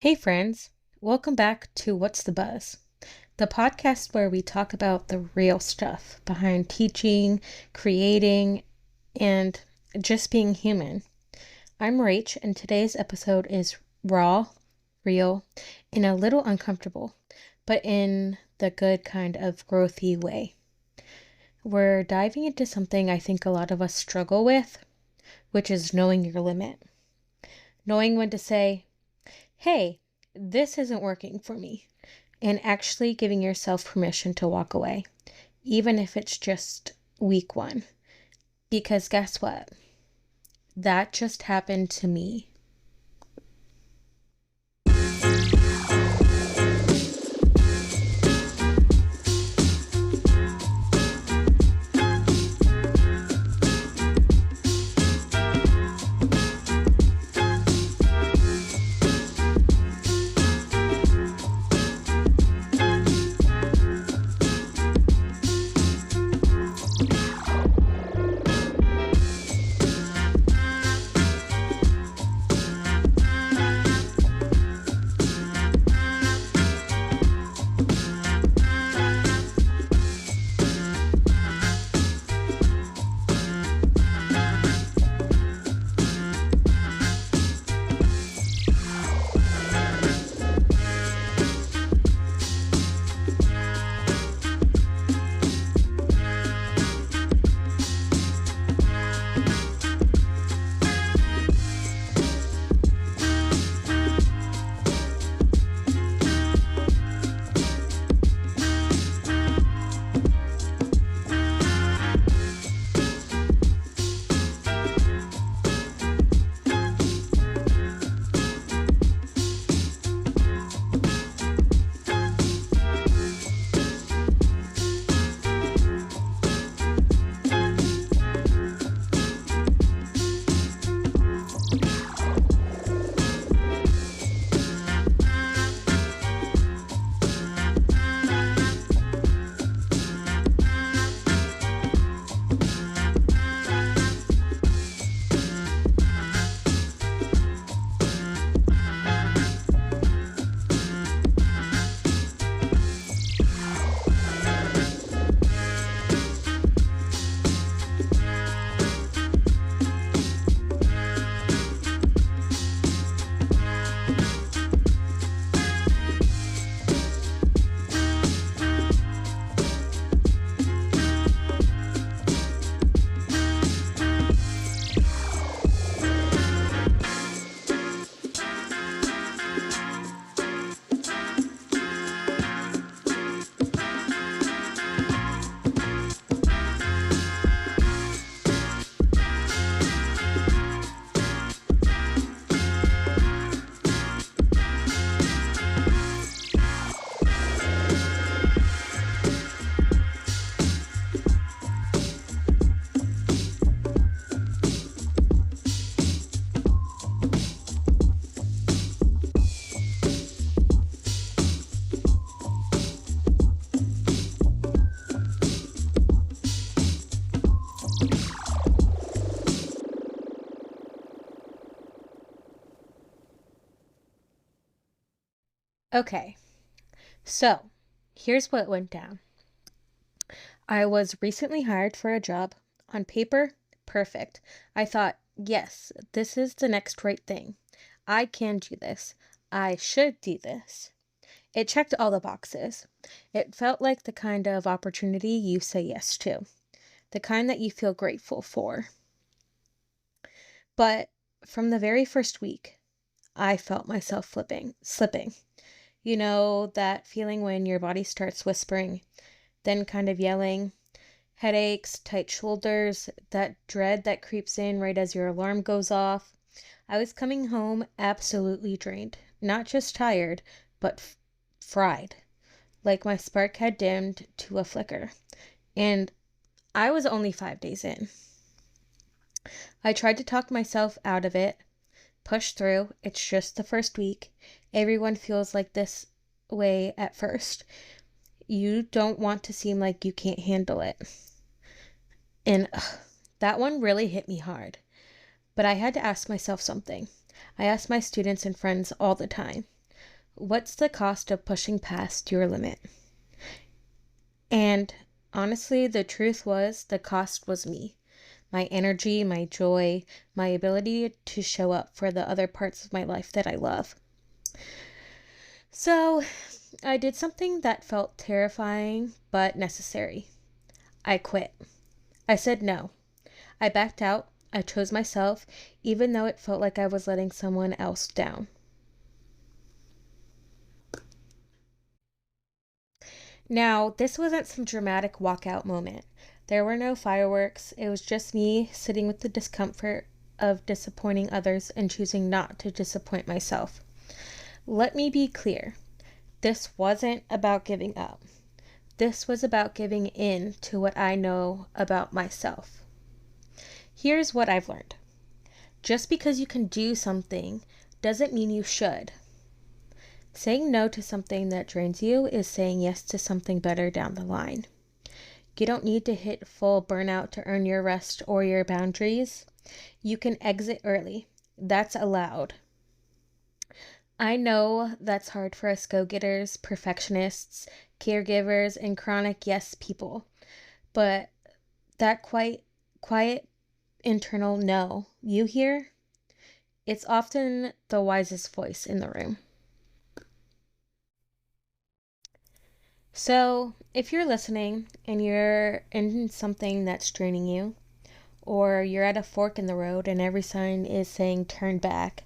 Hey friends, welcome back to What's the Buzz, the podcast where we talk about the real stuff behind teaching, creating, and just being human. I'm Rach, and today's episode is raw, real, and a little uncomfortable, but in the good kind of growthy way. We're diving into something I think a lot of us struggle with, which is knowing your limit. Knowing when to say, hey, this isn't working for me, and actually giving yourself permission to walk away, even if it's just week one. Because guess what? That just happened to me. Okay, so here's what went down. I was recently hired for a job. On paper, perfect. I thought, yes, this is the next right thing. I can do this. I should do this. It checked all the boxes. It felt like the kind of opportunity you say yes to, the kind that you feel grateful for. But from the very first week, I felt myself slipping. You know, that feeling when your body starts whispering, then kind of yelling, headaches, tight shoulders, that dread that creeps in right as your alarm goes off. I was coming home absolutely drained, not just tired, but fried, like my spark had dimmed to a flicker. And I was only 5 days in. I tried to talk myself out of it, push through. It's just the first week. Everyone feels like this way at first. You don't want to seem like you can't handle it. And that one really hit me hard. But I had to ask myself something. I ask my students and friends all the time. What's the cost of pushing past your limit? And honestly, the truth was the cost was me. My energy, my joy, my ability to show up for the other parts of my life that I love. So I did something that felt terrifying but necessary. I quit. I said no. I backed out. I chose myself, even though it felt like I was letting someone else down. Now, this wasn't some dramatic walkout moment. There were no fireworks. It was just me sitting with the discomfort of disappointing others and choosing not to disappoint myself. Let me be clear. This wasn't about giving up. This was about giving in to what I know about myself. Here's what I've learned. Just because you can do something doesn't mean you should. Saying no to something that drains you is saying yes to something better down the line. You don't need to hit full burnout to earn your rest or your boundaries. You can exit early. That's allowed. I know that's hard for us go-getters, perfectionists, caregivers, and chronic yes people. But that quiet internal no you hear, it's often the wisest voice in the room. So, if you're listening and you're in something that's draining you, or you're at a fork in the road and every sign is saying turn back,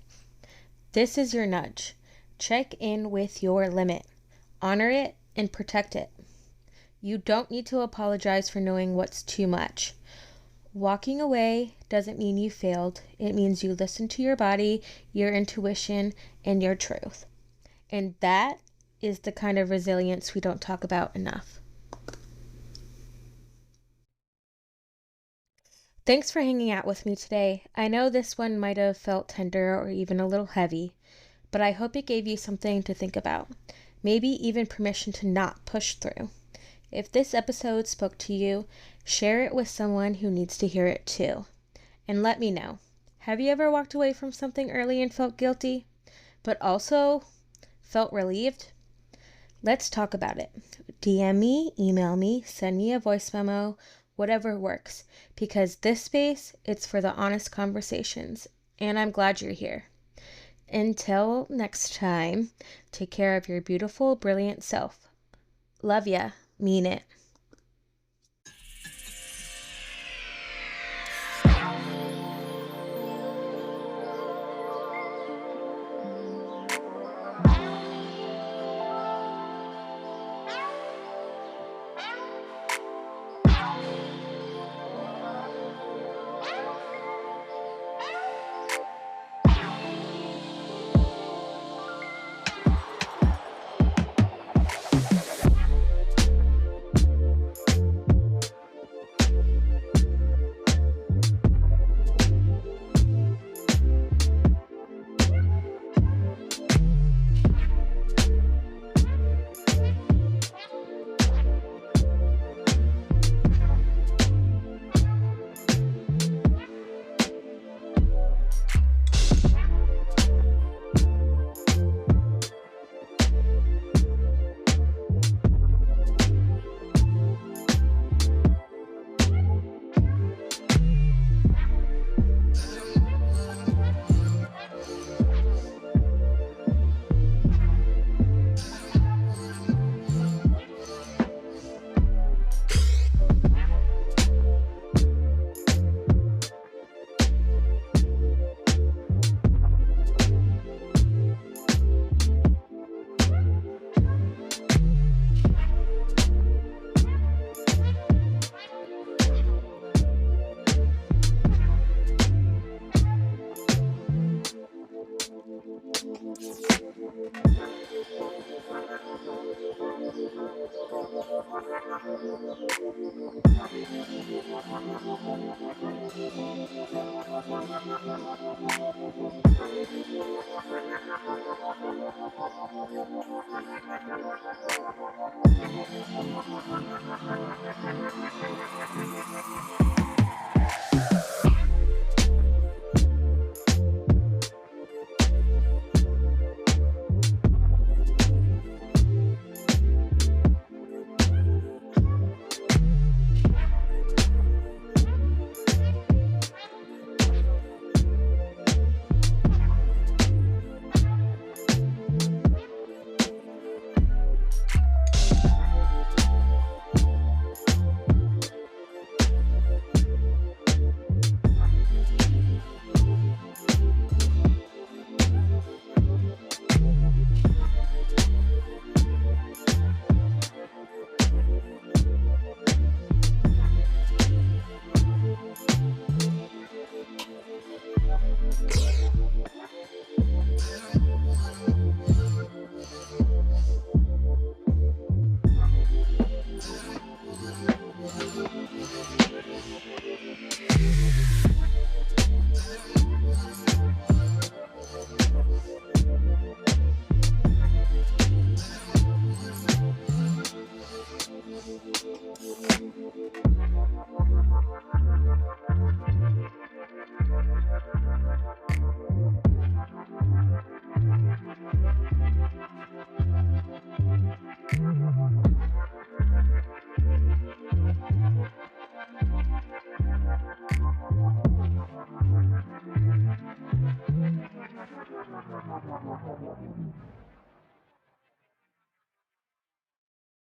this is your nudge. Check in with your limit, honor it, and protect it. You don't need to apologize for knowing what's too much. Walking away doesn't mean you failed. It means you listened to your body, your intuition, and your truth. And that is the kind of resilience we don't talk about enough. Thanks for hanging out with me today. I know this one might have felt tender or even a little heavy, but I hope it gave you something to think about. Maybe even permission to not push through. If this episode spoke to you, share it with someone who needs to hear it too. And let me know. Have you ever walked away from something early and felt guilty, but also felt relieved? Let's talk about it. DM me, email me, send me a voice memo, whatever works. Because this space, it's for the honest conversations. And I'm glad you're here. Until next time, take care of your beautiful, brilliant self. Love ya. Mean it.